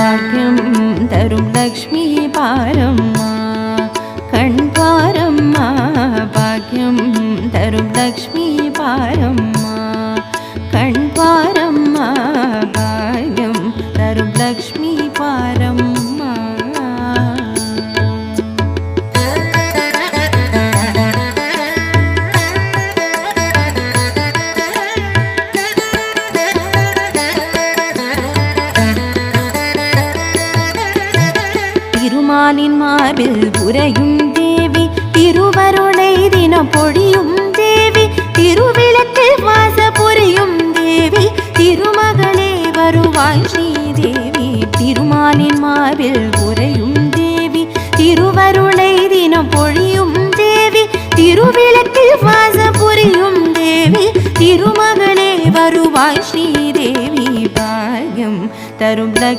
பாக்கியம் தரும் லக்ஷ்மி பாரம்மா கண் பாரம்மா பாக்கியம் தரும் லக்ஷ்மி பாரம்மா கண் பாரம்மா பாக்கியம் தரும் லக்ஷ்மி பாரம்மா. திருமாலின் மார்பில் உறையும் தேவி திருவருளை தினம் பொழியும் தேவி திருவிளக்கில் வாச புரியும் தேவி திருமகளே வருவாய் ஸ்ரீதேவி. திருமாலின் மார்பில் உறையும் தேவி திருவருளை தினம் பொழியும் தேவி திருவிளக்கில் வாச புரியும் தேவி திருமகளே வருவாய் ஸ்ரீதேவி. பாக்கியம் தரும் லக்ஷ்மி